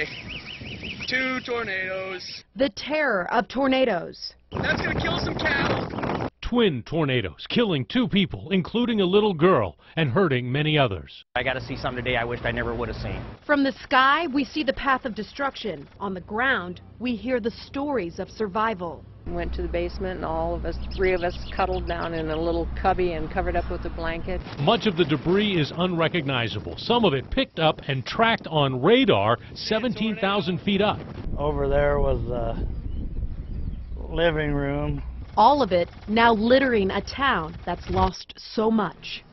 Saturday. 2 tornadoes. The terror of tornadoes. That's gonna kill some cattle. Twin tornadoes killing 2 people, including a little girl, and hurting many others. I got to see something today I wished I never would have seen. From the sky, we see the path of destruction. On the ground, we hear the stories of survival. Went to the basement and all of us, 3 of us, cuddled down in a little cubby and covered up with a blanket. Much of the debris is unrecognizable. Some of it picked up and tracked on radar 17,000 feet up. Over there was the living room. All of it now littering a town that's lost so much.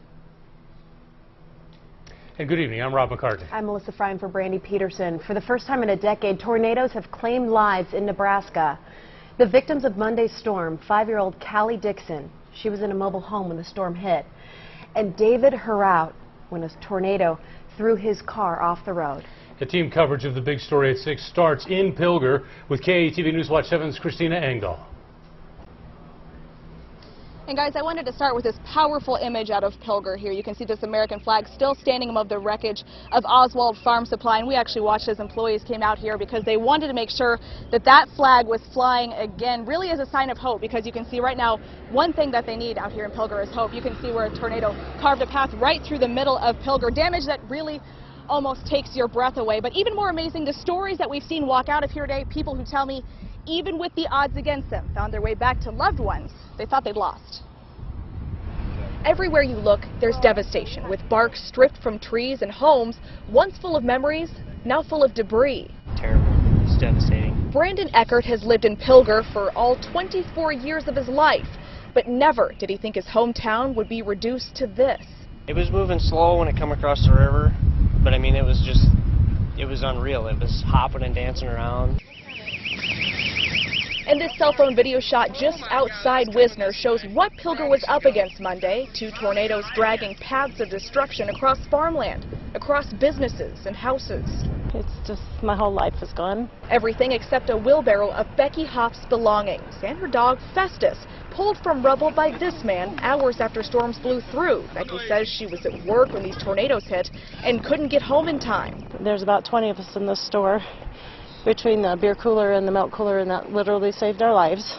And good evening, I'm Rob McCartney. I'm Melissa Fryan for Brandy Peterson. For the first time in a decade, tornadoes have claimed lives in Nebraska. The victims of Monday's storm, 5-year-old Callie Dixon. She was in a mobile home when the storm hit. And David Heraut, when a tornado threw his car off the road. The team coverage of the big story at 6 starts in Pilger with KATV News Watch 7's Christina Engdahl. And guys, I wanted to start with this powerful image out of Pilger here. You can see this American flag still standing above the wreckage of Oswald Farm Supply. And we actually watched as employees came out here because they wanted to make sure that that flag was flying again, really as a sign of hope. Because you can see right now, one thing that they need out here in Pilger is hope. You can see where a tornado carved a path right through the middle of Pilger. Damage that really almost takes your breath away. But even more amazing, the stories that we've seen walk out of here today, people who tell me, even with the odds against them, found their way back to loved ones they thought they'd lost. Everywhere you look, there's devastation, with bark stripped from trees and homes, once full of memories, now full of debris. Terrible. It's devastating. Brandon Eckert has lived in Pilger for all 24 years of his life, but never did he think his hometown would be reduced to this. It was moving slow when it come across the river, but I mean, it was unreal. It was hopping and dancing around. And this cell phone video shot just outside Wisner shows what Pilger was up against Monday. 2 tornadoes dragging paths of destruction across farmland, across businesses and houses. It's just, my whole life is gone. Everything except a wheelbarrow of Becky Hoff's belongings and her dog Festus, pulled from rubble by this man hours after storms blew through. Becky says she was at work when these tornadoes hit and couldn't get home in time. There's about 20 of us in this store, between the beer cooler and the milk cooler, and that literally saved our lives.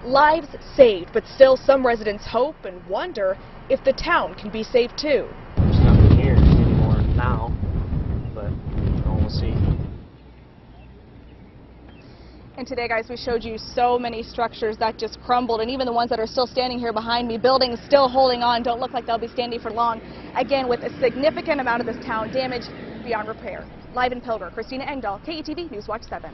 Lives saved, but still some residents hope and wonder if the town can be saved too. There's nothing here anymore now, but we'll see. And today, guys, we showed you so many structures that just crumbled, and even the ones that are still standing here behind me, buildings still holding on, don't look like they'll be standing for long. Again, with a significant amount of this town damaged beyond repair. Live in Pilger, Christina Engdahl, KETV News Watch 7.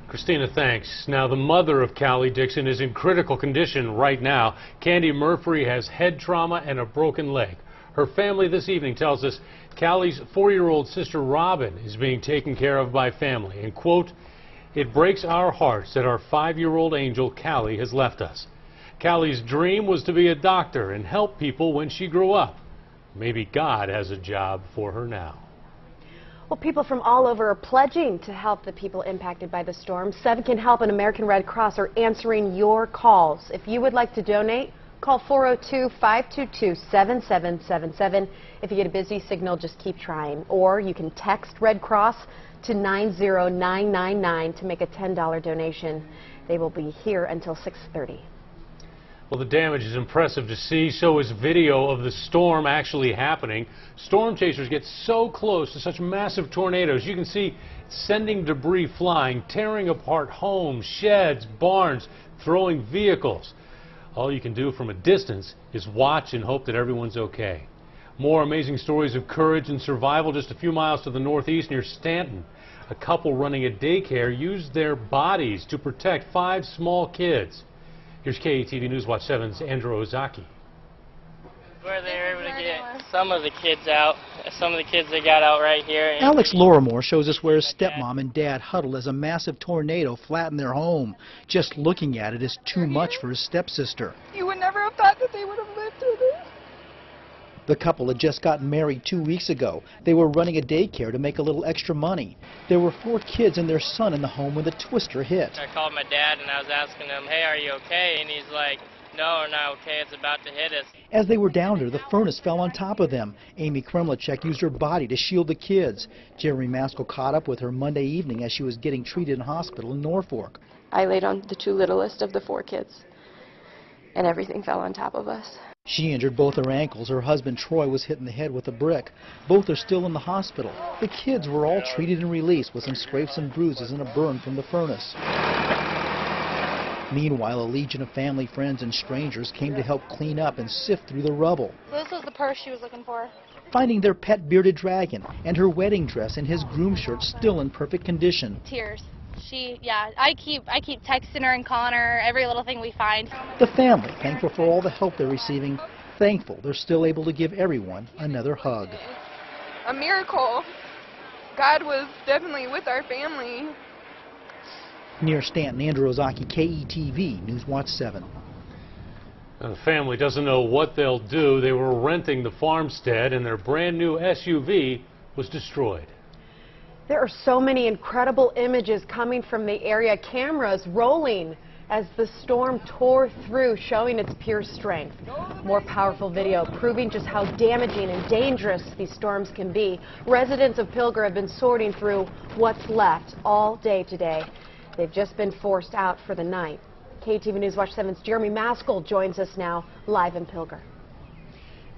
Christina, thanks. Now, the mother of Callie Dixon is in critical condition right now. Candy Murphy has head trauma and a broken leg. Her family this evening tells us Callie's 4-year-old sister Robin is being taken care of by family. And, quote, "It breaks our hearts that our 5-year-old angel Callie has left us. Callie's dream was to be a doctor and help people when she grew up. Maybe God has a job for her now." Well, people from all over are pledging to help the people impacted by the storm. 7 Can Help and American Red Cross are answering your calls. If you would like to donate, call 402-522-7777. If you get a busy signal, just keep trying. Or you can text Red Cross to 90999 to make a $10 donation. They will be here until 6:30. Well, the damage is impressive to see. So is video of the storm actually happening. Storm chasers get so close to such massive tornadoes. You can see sending debris flying, tearing apart homes, sheds, barns, throwing vehicles. All you can do from a distance is watch and hope that everyone's okay. More amazing stories of courage and survival just a few miles to the northeast near Stanton. A couple running a daycare used their bodies to protect 5 small kids. Here's KETV News Watch 7's Andrew Ozaki. Where they were able to get some of the kids out, some of the kids they got out right here. Alex Lorimore shows us where his stepmom and dad huddled as a massive tornado flattened their home. Just looking at it is too much for his stepsister. You would never have thought that they would have lived through this. The couple had just gotten married 2 weeks ago. They were running a daycare to make a little extra money. There were 4 kids and their son in the home when the twister hit. I called my dad and I was asking him, "Hey, are you okay?" And he's like, No, we're not okay. It's about to hit us. As they were down there, the furnace fell on top of them. Amy Kremlicek used her body to shield the kids. Jeremy Maskell caught up with her Monday evening as she was getting treated in hospital in Norfolk. I laid on the 2 littlest of the 4 kids, and everything fell on top of us. She injured both her ankles. Her husband Troy was hit in the head with a brick. Both are still in the hospital. The kids were all treated and released with some scrapes and bruises and a burn from the furnace. Meanwhile, a legion of family, friends, and strangers came to help clean up and sift through the rubble. This was the purse she was looking for. Finding their pet bearded dragon and her wedding dress and his groom shirt still in perfect condition. Tears. I keep texting her and calling her every little thing we find. The family, thankful for all the help they're receiving, thankful they're still able to give everyone another hug. A miracle. God was definitely with our family. Near Stanton, Andrew Ozaki, KETV, Newswatch 7. Now, the family doesn't know what they'll do. They were renting the farmstead and their brand new SUV was destroyed. There are so many incredible images coming from the area, cameras rolling as the storm tore through, showing its pure strength. More powerful video proving just how damaging and dangerous these storms can be. Residents of Pilger have been sorting through what's left all day today. They've just been forced out for the night. KTV News Watch 7's Jeremy Maskell joins us now live in Pilger.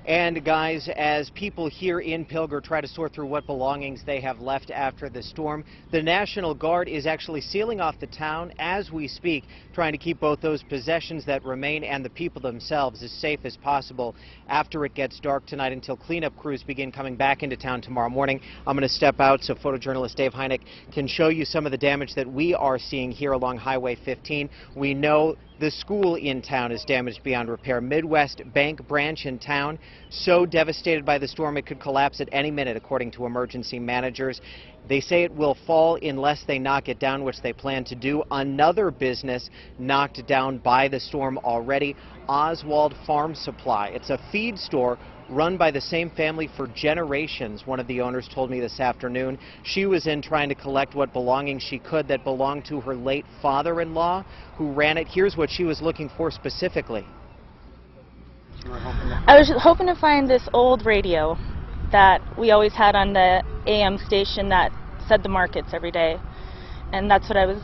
And guys, as people here in Pilger try to sort through what belongings they have left after the storm, the National Guard is actually sealing off the town as we speak, trying to keep both those possessions that remain and the people themselves as safe as possible after it gets dark tonight until cleanup crews begin coming back into town tomorrow morning. I'm going to step out so photojournalist Dave Heineck can show you some of the damage that we are seeing here along Highway 15. We know the school in town is damaged beyond repair. Midwest Bank branch in town, so devastated by the storm it could collapse at any minute, according to emergency managers. They say it will fall unless they knock it down, which they plan to do. Another business knocked down by the storm already, Oswald Farm Supply. It's a feed store run by the same family for generations, one of the owners told me this afternoon. She was in trying to collect what belongings she could that belonged to her late father-in-law, who ran it. Here's what she was looking for specifically. I was hoping to find this old radio that we always had on the AM station that said the markets every day. And that's what I was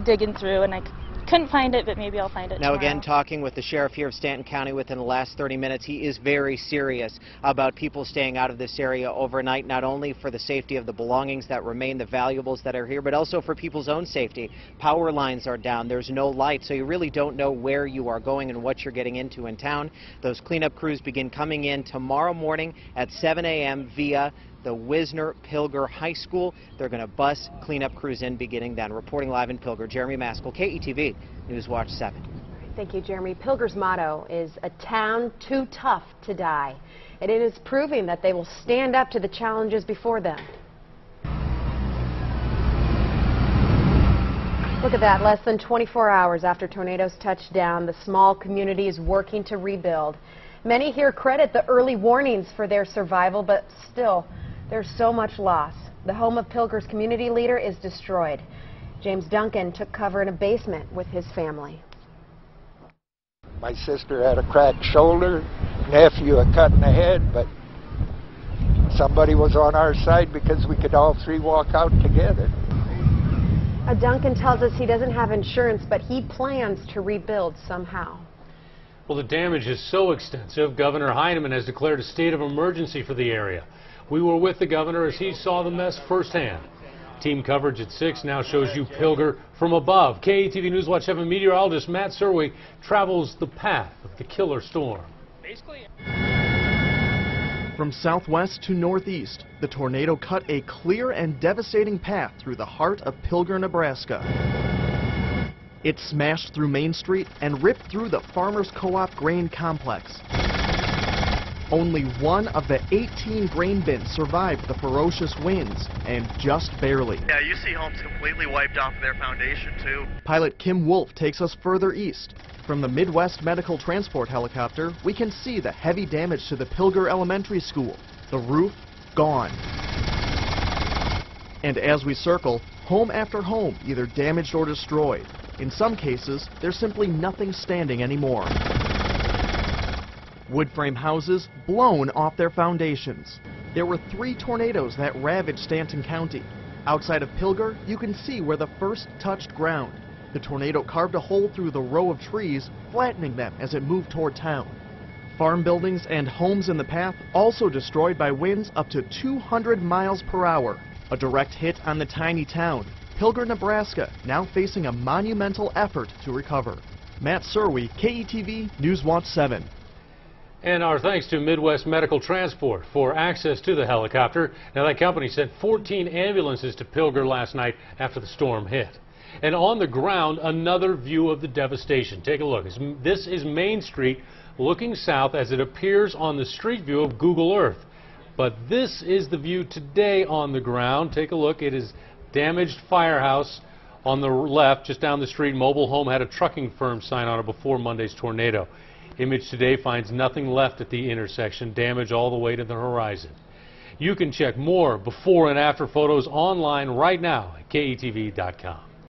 digging through, and I couldn't find it, but maybe I'll find it tomorrow. Now again, talking with the sheriff here of Stanton County within the last 30 minutes, he is very serious about people staying out of this area overnight, not only for the safety of the belongings that remain, the valuables that are here, but also for people's own safety. Power lines are down, there's no light, so you really don't know where you are going and what you're getting into in town. Those cleanup crews begin coming in tomorrow morning at 7 a.m. via the Wisner Pilger High School. They're going to bus cleanup crews in beginning then. Reporting live in Pilger, Jeremy Maskell, KETV, Newswatch 7. Thank you, Jeremy. Pilger's motto is a town too tough to die. And it is proving that they will stand up to the challenges before them. Look at that, less than 24 hours after tornadoes touched down, the small community is working to rebuild. Many here credit the early warnings for their survival, but still, there's so much loss. The home of Pilger's community leader is destroyed. James Duncan took cover in a basement with his family. My sister had a cracked shoulder, nephew a cut in the head, but somebody was on our side because we could all three walk out together. Duncan tells us he doesn't have insurance, but he plans to rebuild somehow. Well, the damage is so extensive, Governor Heineman has declared a state of emergency for the area. We were with the governor as he saw the mess firsthand. Team coverage at 6 now shows you Pilger from above. KETV Newswatch 7 meteorologist Matt Serwey travels the path of the killer storm. From southwest to northeast, the tornado cut a clear and devastating path through the heart of Pilger, Nebraska. It smashed through Main Street and ripped through the Farmers Co-op grain complex. Only one of the 18 grain bins survived the ferocious winds, and just barely. Yeah, you see homes completely wiped off their foundation, too. Pilot Kim Wolf takes us further east. From the Midwest Medical Transport helicopter, we can see the heavy damage to the Pilger Elementary School. The roof, gone. And as we circle, home after home either damaged or destroyed. In some cases, there's simply nothing standing anymore. Wood frame houses blown off their foundations. There were 3 tornadoes that ravaged Stanton County. Outside of Pilger, you can see where the first touched ground. The tornado carved a hole through the row of trees, flattening them as it moved toward town. Farm buildings and homes in the path also destroyed by winds up to 200 miles per hour. A direct hit on the tiny town. Pilger, Nebraska, now facing a monumental effort to recover. Matt Serwe, KETV News Watch 7. And our thanks to Midwest Medical Transport for access to the helicopter. Now, that company sent 14 ambulances to Pilger last night after the storm hit. And on the ground, another view of the devastation. Take a look. This is Main Street looking south as it appears on the street view of Google Earth. But this is the view today on the ground. Take a look. It is damaged firehouse on the left, just down the street. Mobile home had a trucking firm sign on it before Monday's tornado. Image today finds nothing left at the intersection, damage all the way to the horizon. You can check more before and after photos online right now at KETV.com.